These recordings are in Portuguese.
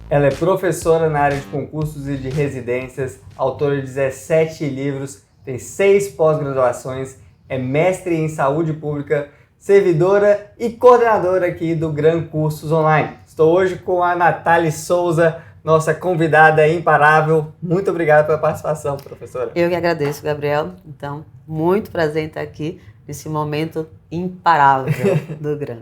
Ela é professora na área de concursos e de residências, autora de 17 livros, tem 6 pós-graduações, é mestre em saúde pública, servidora e coordenadora aqui do Gran Cursos Online. Estou hoje com a Natália Souza, nossa convidada imparável. Muito obrigado pela participação, professora. Eu que agradeço, Gabriel. Então, muito prazer em estar aqui nesse momento imparável do Gran.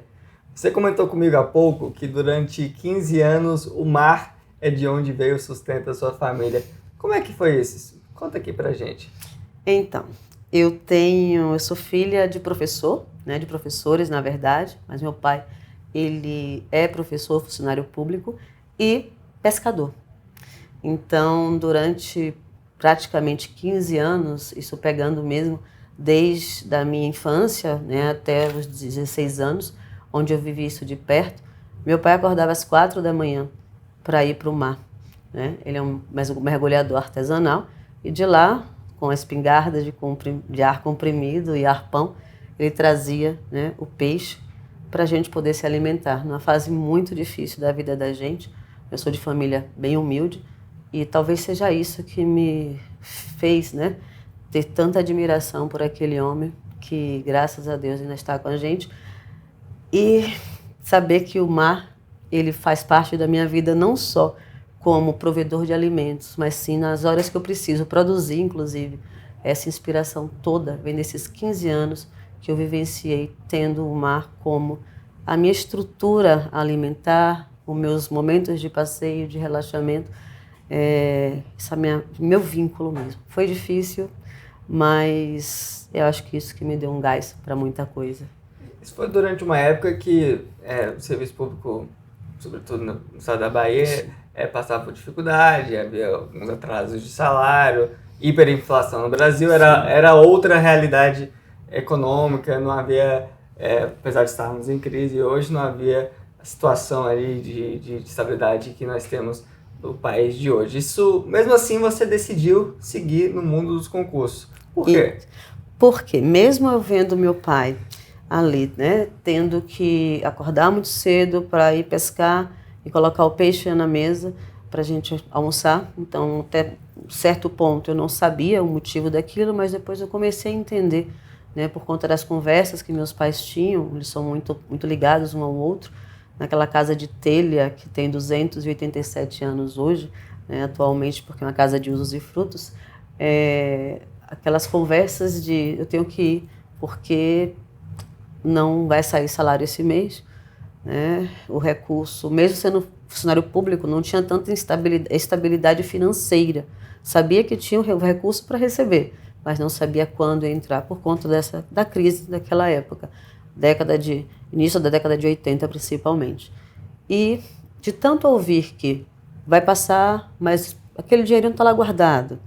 Você comentou comigo há pouco que durante 15 anos o mar é de onde veio o sustento da sua família. Como é que foi isso? Conta aqui pra gente. Então, eu sou filha de professor, né, de professores, na verdade, mas meu pai, ele é professor, funcionário público e pescador. Então, durante praticamente 15 anos, isso pegando mesmo desde a minha infância, né, até os 16 anos, onde eu vivi isso de perto, meu pai acordava às 4 da manhã para ir para o mar. Né? Ele é um mergulhador artesanal e de lá, com a espingarda de ar comprimido e arpão, ele trazia, né, o peixe para a gente poder se alimentar. Numa fase muito difícil da vida da gente, eu sou de família bem humilde e talvez seja isso que me fez, né, ter tanta admiração por aquele homem que, graças a Deus, ainda está com a gente. E saber que o mar, ele faz parte da minha vida não só como provedor de alimentos, mas sim nas horas que eu preciso produzir, inclusive. Essa inspiração toda vem desses 15 anos que eu vivenciei tendo o mar como a minha estrutura alimentar, os meus momentos de passeio, de relaxamento, meu vínculo mesmo. Foi difícil, mas eu acho que isso que me deu um gás para muita coisa. Isso foi durante uma época que o serviço público, sobretudo no estado da Bahia, passava por dificuldade, havia alguns atrasos de salário, hiperinflação no Brasil, era outra realidade econômica, não havia, apesar de estarmos em crise hoje, não havia a situação ali de estabilidade que nós temos no país de hoje. Isso, mesmo assim, você decidiu seguir no mundo dos concursos. Por quê? Porque mesmo eu vendo meu pai ali, né, tendo que acordar muito cedo para ir pescar e colocar o peixe na mesa para a gente almoçar. Então, até certo ponto eu não sabia o motivo daquilo, mas depois eu comecei a entender, né, por conta das conversas que meus pais tinham. Eles são muito, muito ligados um ao outro. Naquela casa de telha que tem 287 anos hoje, né, atualmente, porque é uma casa de usos e frutos, aquelas conversas de eu tenho que ir porque não vai sair salário esse mês, né? O recurso, mesmo sendo funcionário público, não tinha tanta estabilidade financeira. Sabia que tinha o recurso para receber, mas não sabia quando ia entrar por conta da crise daquela época, início da década de 80 principalmente. E de tanto ouvir que vai passar, mas aquele dinheiro não está lá guardado.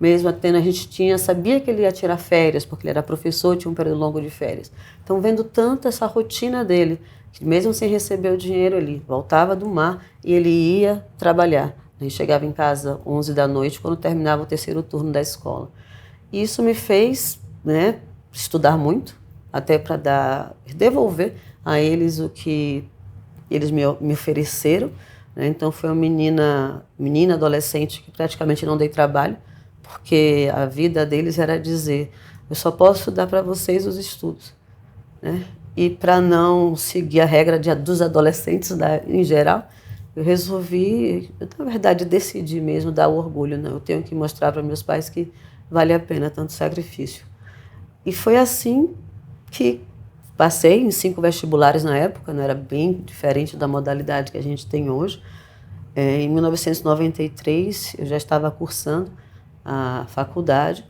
Mesmo a gente sabia que ele ia tirar férias, porque ele era professor, tinha um período longo de férias. Então, vendo tanto essa rotina dele, que mesmo sem receber o dinheiro, ele voltava do mar e ele ia trabalhar. Ele chegava em casa 11 da noite, quando terminava o terceiro turno da escola. E isso me fez, né, estudar muito, até para devolver a eles o que eles me ofereceram. Né? Então, foi uma menina adolescente que praticamente não dei trabalho, porque a vida deles era dizer, eu só posso dar para vocês os estudos. Né? E para não seguir a regra dos adolescentes em geral, eu resolvi, na verdade, decidi mesmo dar o orgulho. Né? Eu tenho que mostrar para meus pais que vale a pena tanto sacrifício. E foi assim que passei em 5 vestibulares na época, não era bem diferente da modalidade que a gente tem hoje. Em 1993, eu já estava cursando a faculdade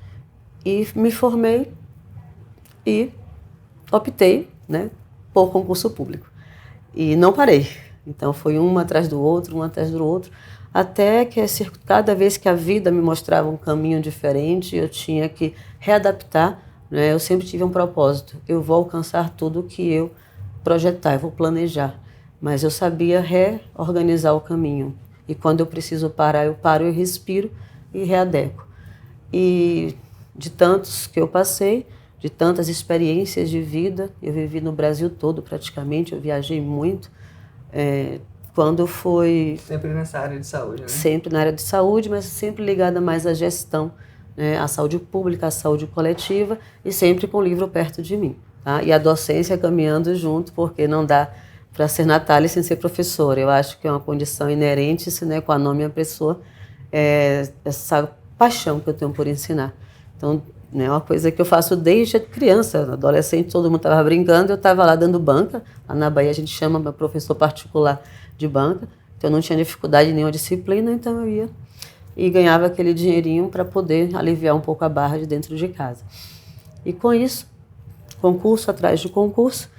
e me formei e optei, né, por concurso público. E não parei. Então foi um atrás do outro, até que cada vez que a vida me mostrava um caminho diferente, eu tinha que readaptar. Né? Eu sempre tive um propósito. Eu vou alcançar tudo o que eu projetar, eu vou planejar. Mas eu sabia reorganizar o caminho. E quando eu preciso parar, eu paro, eu respiro e readequo. E de tantos que eu passei, de tantas experiências de vida, eu vivi no Brasil todo praticamente, eu viajei muito, quando foi... Sempre nessa área de saúde, né? Sempre na área de saúde, mas sempre ligada mais à gestão, né? À saúde pública, à saúde coletiva, e sempre com o livro perto de mim. Tá? E a docência caminhando junto, porque não dá para ser Natália sem ser professora. Eu acho que é uma condição inerente, sine qua non à pessoa, essa paixão que eu tenho por ensinar. Então, é uma coisa que eu faço desde criança, adolescente, todo mundo estava brincando, eu estava lá dando banca. Lá na Bahia a gente chama meu professor particular de banca, então eu não tinha dificuldade em nenhuma disciplina, então eu ia e ganhava aquele dinheirinho para poder aliviar um pouco a barra de dentro de casa. E com isso, concurso atrás de concurso,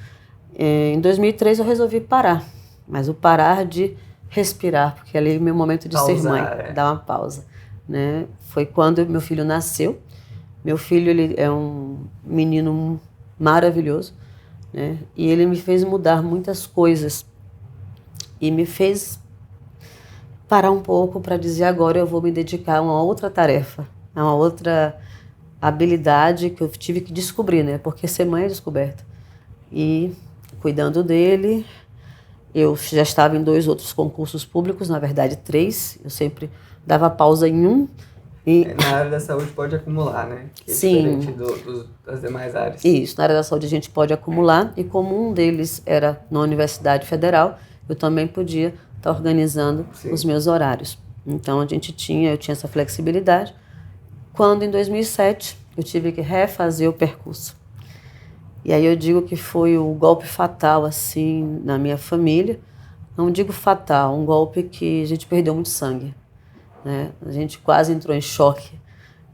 em 2003 eu resolvi parar, mas o parar de respirar, porque ali é meu momento de ser mãe, dar uma pausa, né? Foi quando meu filho nasceu. Meu filho, ele é um menino maravilhoso, né? E ele me fez mudar muitas coisas e me fez parar um pouco para dizer agora eu vou me dedicar a uma outra tarefa, a uma outra habilidade que eu tive que descobrir, né? Porque ser mãe é descoberta. E cuidando dele, eu já estava em 2 outros concursos públicos, na verdade 3, eu sempre dava pausa em um. E... Na área da saúde pode acumular, né? Que é Sim. diferente das demais áreas. Isso, na área da saúde a gente pode acumular, e como um deles era na Universidade Federal, eu também podia estar organizando os meus horários. Então eu tinha essa flexibilidade. Quando em 2007 eu tive que refazer o percurso. E aí eu digo que foi o golpe fatal assim na minha família. Não digo fatal, um golpe que a gente perdeu muito sangue, né? A gente quase entrou em choque,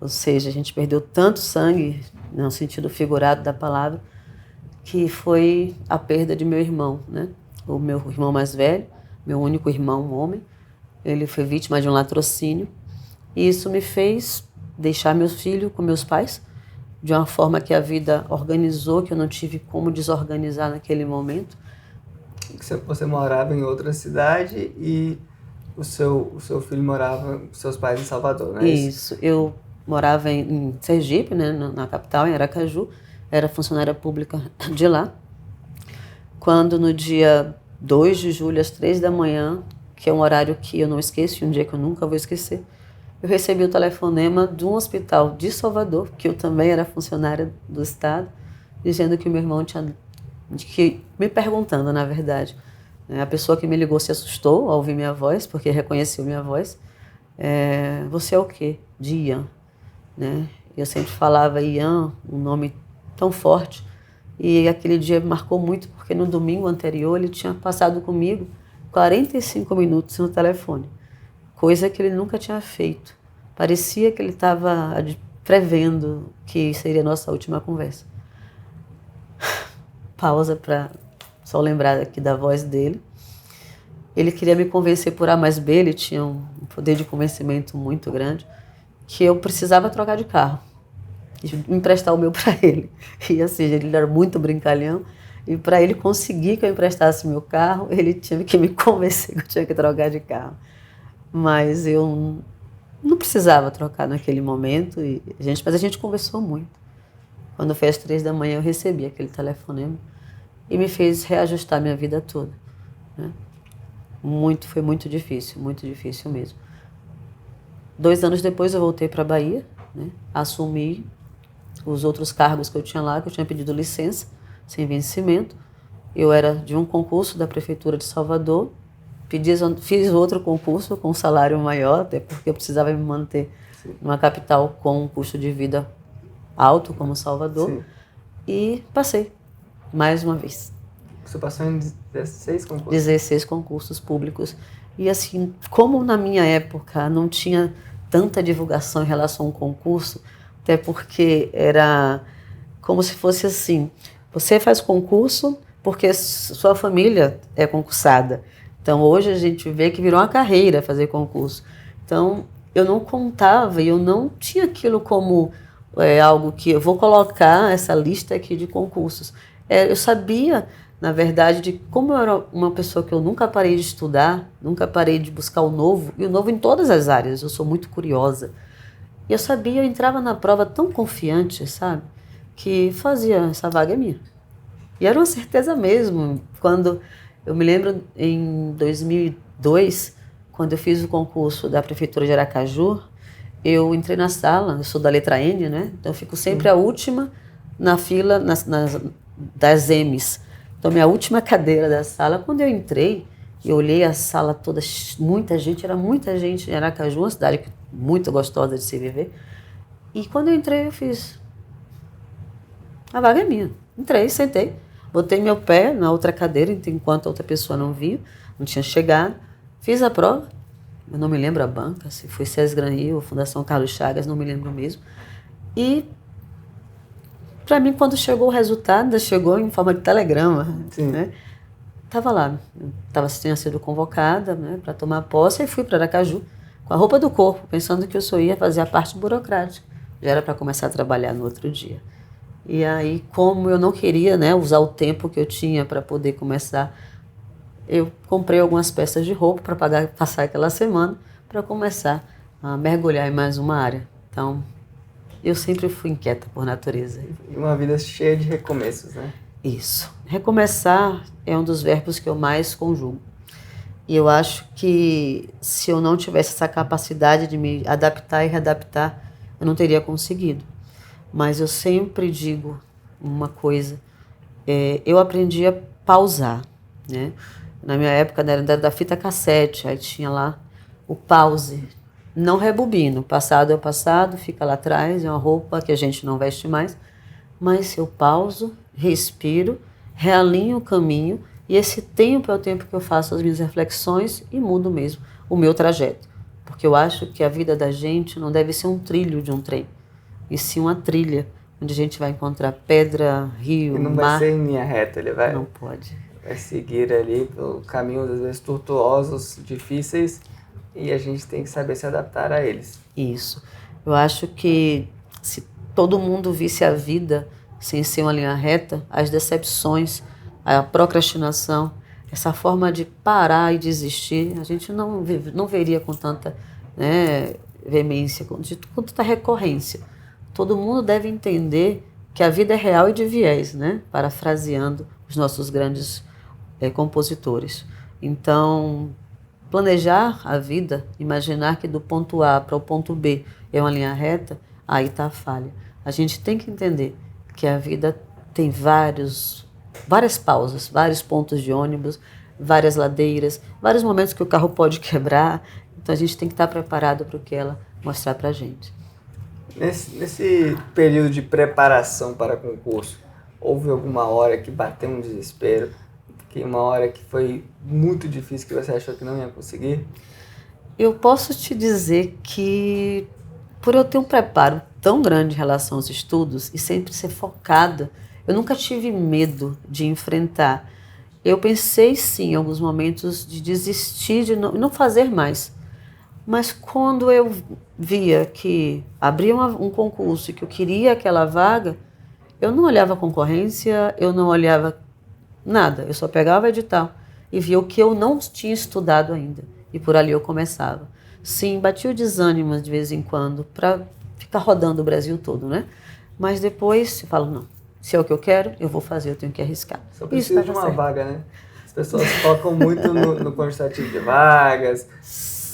ou seja, a gente perdeu tanto sangue, no sentido figurado da palavra, que foi a perda de meu irmão, né? O meu irmão mais velho, meu único irmão, um homem, ele foi vítima de um latrocínio, e isso me fez deixar meu filho com meus pais, de uma forma que a vida organizou, que eu não tive como desorganizar naquele momento. Você morava em outra cidade e o seu filho morava com seus pais em Salvador, não é isso? Isso, eu morava em Sergipe, né, na capital, em Aracaju, era funcionária pública de lá. Quando no dia 2 de julho, às 3 da manhã, que é um horário que eu não esqueço, um dia que eu nunca vou esquecer, eu recebi o telefonema de um hospital de Salvador, que eu também era funcionária do Estado, dizendo que o meu irmão me perguntando, na verdade. A pessoa que me ligou se assustou ao ouvir minha voz, porque reconheceu minha voz. Você é o quê? De Ian. Né? Eu sempre falava Ian, um nome tão forte. E aquele dia me marcou muito, porque no domingo anterior ele tinha passado comigo 45 minutos no telefone. Coisa que ele nunca tinha feito. Parecia que ele estava prevendo que seria a nossa última conversa. Pausa para só lembrar aqui da voz dele. Ele queria me convencer por A mais B, ele tinha um poder de convencimento muito grande, que eu precisava trocar de carro, e emprestar o meu para ele. E assim, ele era muito brincalhão, e para ele conseguir que eu emprestasse meu carro, ele tinha que me convencer que eu tinha que trocar de carro. Mas eu não precisava trocar naquele momento, mas a gente conversou muito. Quando foi às 3 da manhã eu recebi aquele telefonema e me fez reajustar minha vida toda, né? Foi muito difícil mesmo. 2 anos depois eu voltei para a Bahia, né? Assumi os outros cargos que eu tinha lá, que eu tinha pedido licença, sem vencimento. Eu era de um concurso da Prefeitura de Salvador, fiz outro concurso com um salário maior, até porque eu precisava me manter numa capital com um custo de vida alto, como Salvador. Sim. E passei, mais uma vez. Você passou em 16 concursos? 16 concursos públicos. E assim, como na minha época não tinha tanta divulgação em relação ao concurso, até porque era como se fosse assim, você faz concurso porque sua família é concursada. Então, hoje a gente vê que virou uma carreira fazer concurso. Então, eu não contava e eu não tinha aquilo como algo que eu vou colocar essa lista aqui de concursos. Eu sabia, na verdade, de como eu era uma pessoa que eu nunca parei de estudar, nunca parei de buscar o novo, e o novo em todas as áreas. Eu sou muito curiosa. E eu sabia, eu entrava na prova tão confiante, sabe, que fazia, essa vaga é minha. E era uma certeza mesmo, quando Eu me lembro em 2002, quando eu fiz o concurso da Prefeitura de Aracaju, eu entrei na sala, eu sou da letra N, né? Então eu fico sempre a última na fila das M's. Então minha última cadeira da sala, quando eu entrei, eu olhei a sala toda, muita gente, era muita gente em Aracaju, uma cidade muito gostosa de se viver. E quando eu entrei, eu fiz, a vaga é minha. Entrei, sentei, botei meu pé na outra cadeira, enquanto a outra pessoa não viu, não tinha chegado. Fiz a prova, eu não me lembro a banca, se foi SES Gran Rio ou Fundação Carlos Chagas, não me lembro mesmo. E, para mim, quando chegou o resultado, chegou em forma de telegrama, né? Estava lá, tinha sido convocada, né, para tomar posse, e fui para Aracaju com a roupa do corpo, pensando que eu só ia fazer a parte burocrática. Já era para começar a trabalhar no outro dia. E aí, como eu não queria, né, usar o tempo que eu tinha para poder começar, eu comprei algumas peças de roupa para passar aquela semana, para começar a mergulhar em mais uma área. Então, eu sempre fui inquieta por natureza. E uma vida cheia de recomeços, né? Isso. Recomeçar é um dos verbos que eu mais conjugo. E eu acho que se eu não tivesse essa capacidade de me adaptar e readaptar, eu não teria conseguido. Mas eu sempre digo uma coisa, eu aprendi a pausar, né? Na minha época era da fita cassete, aí tinha lá o pause. Não rebobino, passado é o passado, fica lá atrás, é uma roupa que a gente não veste mais. Mas eu pauso, respiro, realinho o caminho, e esse tempo é o tempo que eu faço as minhas reflexões e mudo mesmo o meu trajeto. Porque eu acho que a vida da gente não deve ser um trilho de um trem, e sim uma trilha, onde a gente vai encontrar pedra, rio, mar. E não vai ser em linha reta, ele vai... Não pode. Vai seguir ali pelo caminho, às vezes, tortuosos, difíceis, e a gente tem que saber se adaptar a eles. Isso. Eu acho que se todo mundo visse a vida sem ser uma linha reta, as decepções, a procrastinação, essa forma de parar e desistir, a gente não veria com tanta, né, veemência, com tanta recorrência. Todo mundo deve entender que a vida é real e de viés, né? Parafraseando os nossos grandes compositores. Então, planejar a vida, imaginar que do ponto A para o ponto B é uma linha reta, aí está a falha. A gente tem que entender que a vida tem várias pausas, vários pontos de ônibus, várias ladeiras, vários momentos que o carro pode quebrar. Então a gente tem que estar preparado para o que ela mostrar para a gente. Nesse período de preparação para concurso, houve alguma hora que bateu um desespero? Que uma hora que foi muito difícil, que você achou que não ia conseguir? Eu posso te dizer que, por eu ter um preparo tão grande em relação aos estudos e sempre ser focada, eu nunca tive medo de enfrentar. Eu pensei, sim, em alguns momentos, de desistir, de não fazer mais. Mas quando eu via que abria um concurso e que eu queria aquela vaga, eu não olhava a concorrência, eu não olhava nada. Eu só pegava o edital e via o que eu não tinha estudado ainda. E por ali eu começava. Sim, batia o desânimo de vez em quando para ficar rodando o Brasil todo, né? Mas depois eu falo, não, se é o que eu quero, eu vou fazer, eu tenho que arriscar. Só precisa de uma vaga, né? As pessoas focam muito no quantitativo de vagas,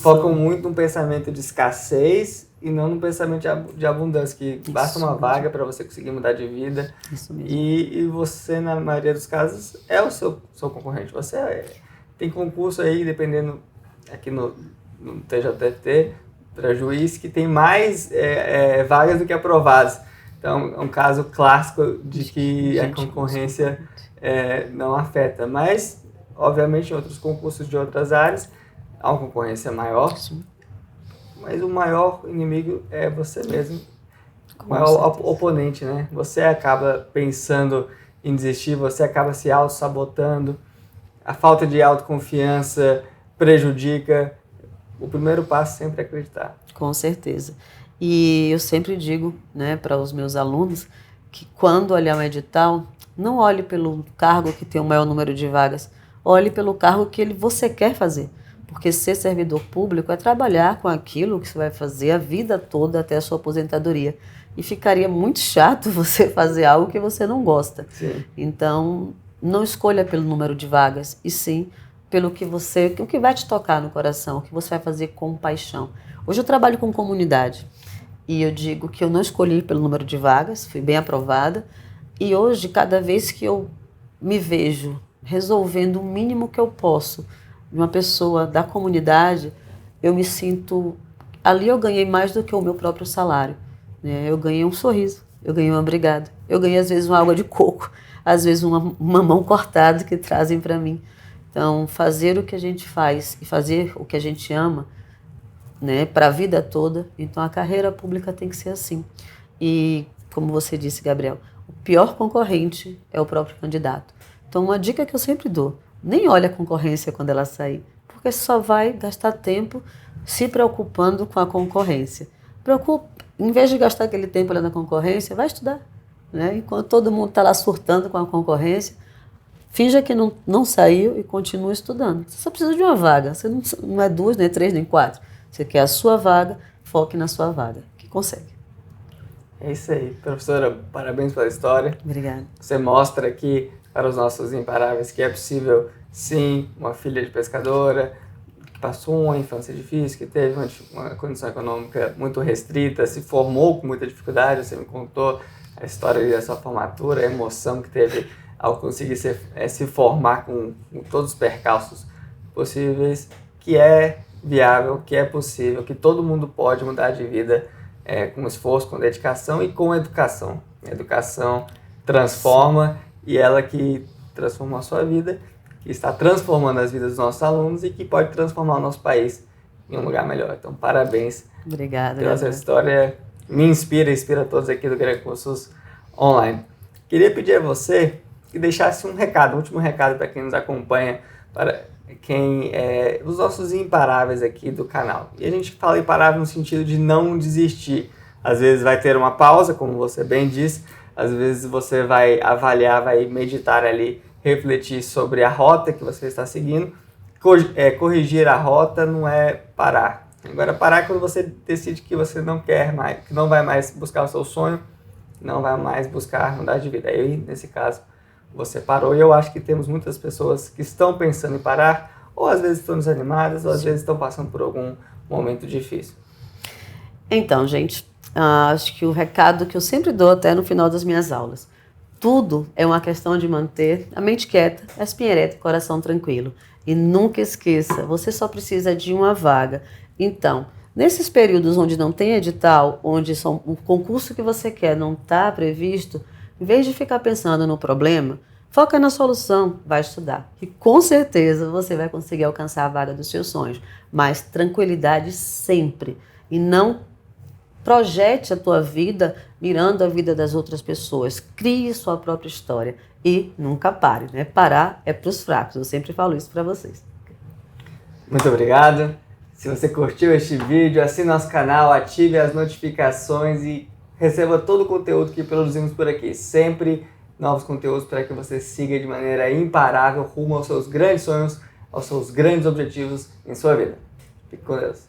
focam muito no pensamento de escassez e não no pensamento de abundância, que basta uma vaga para você conseguir mudar de vida. Isso mesmo. E você, na maioria dos casos, é o seu concorrente. Você tem concurso aí, dependendo, aqui no TJT, para juiz, que tem mais vagas do que aprovadas. Então, é um caso clássico de que a concorrência não afeta. Mas, obviamente, em outros concursos de outras áreas, há uma concorrência maior. Sim. Mas o maior inimigo é você mesmo, o maior oponente, né? Você acaba pensando em desistir, você acaba se auto-sabotando, a falta de autoconfiança prejudica. O primeiro passo sempre é acreditar. Com certeza. E eu sempre digo, né, para os meus alunos que quando olhar um edital, não olhe pelo cargo que tem o maior número de vagas, olhe pelo cargo que você quer fazer. Porque ser servidor público é trabalhar com aquilo que você vai fazer a vida toda até a sua aposentadoria. E ficaria muito chato você fazer algo que você não gosta. Sim. Então, não escolha pelo número de vagas, e sim pelo o que vai te tocar no coração, o que você vai fazer com paixão. Hoje eu trabalho com comunidade e eu digo que eu não escolhi pelo número de vagas, fui bem aprovada, e hoje, cada vez que eu me vejo resolvendo o mínimo que eu posso de uma pessoa da comunidade, eu me sinto... Ali eu ganhei mais do que o meu próprio salário, né? Eu ganhei um sorriso, eu ganhei um obrigado, eu ganhei às vezes uma água de coco, às vezes um mamão cortado que trazem para mim. Então, fazer o que a gente faz e fazer o que a gente ama, né, para a vida toda, então a carreira pública tem que ser assim. E, como você disse, Gabriel, o pior concorrente é o próprio candidato. Então, uma dica que eu sempre dou, nem olhe a concorrência quando ela sair, porque só vai gastar tempo se preocupando com a concorrência. Em vez de gastar aquele tempo olhando a concorrência, vai estudar, né? Enquanto todo mundo está lá surtando com a concorrência, finja que não saiu e continua estudando. Você só precisa de uma vaga. Você não é 2, nem 3, nem 4. Você quer a sua vaga, foque na sua vaga, que consegue. É isso aí. Professora, parabéns pela história. Obrigada. Você mostra aqui para os nossos imparáveis que é possível, sim, uma filha de pescadora, que passou uma infância difícil, que teve uma condição econômica muito restrita, se formou com muita dificuldade. Você me contou a história da sua formatura, a emoção que teve ao conseguir se formar com todos os percalços possíveis, que é viável, que é possível, que todo mundo pode mudar de vida com esforço, com dedicação e com educação. A educação transforma, e ela que transformou a sua vida, que está transformando as vidas dos nossos alunos e que pode transformar o nosso país em um lugar melhor. Então, parabéns. Obrigada. Pela sua história. Me inspira todos aqui do Greg Cursos Online. Queria pedir a você que deixasse um recado, um último recado para quem nos acompanha, para os nossos imparáveis aqui do canal. E a gente fala imparável no sentido de não desistir. Às vezes vai ter uma pausa, como você bem disse, às vezes você vai avaliar, vai meditar ali, refletir sobre a rota que você está seguindo. Corrigir a rota não é parar. Agora, parar é quando você decide que você não quer mais, que não vai mais buscar o seu sonho, não vai mais buscar mudar de vida. Aí, nesse caso, você parou, e eu acho que temos muitas pessoas que estão pensando em parar, ou às vezes estão desanimadas, ou às vezes estão passando por algum momento difícil. Então, gente, acho que o recado que eu sempre dou até no final das minhas aulas, tudo é uma questão de manter a mente quieta, a espinha ereta e o coração tranquilo. E nunca esqueça, você só precisa de uma vaga. Então, nesses períodos onde não tem edital, onde o concurso que você quer não está previsto, em vez de ficar pensando no problema, foca na solução, vai estudar. E com certeza você vai conseguir alcançar a vaga dos seus sonhos. Mas tranquilidade sempre. E não projete a tua vida mirando a vida das outras pessoas. Crie sua própria história. E nunca pare, né? Parar é para os fracos. Eu sempre falo isso para vocês. Muito obrigado. Se você curtiu este vídeo, assine nosso canal, ative as notificações e receba todo o conteúdo que produzimos por aqui. Sempre novos conteúdos para que você siga de maneira imparável rumo aos seus grandes sonhos, aos seus grandes objetivos em sua vida. Fique com Deus.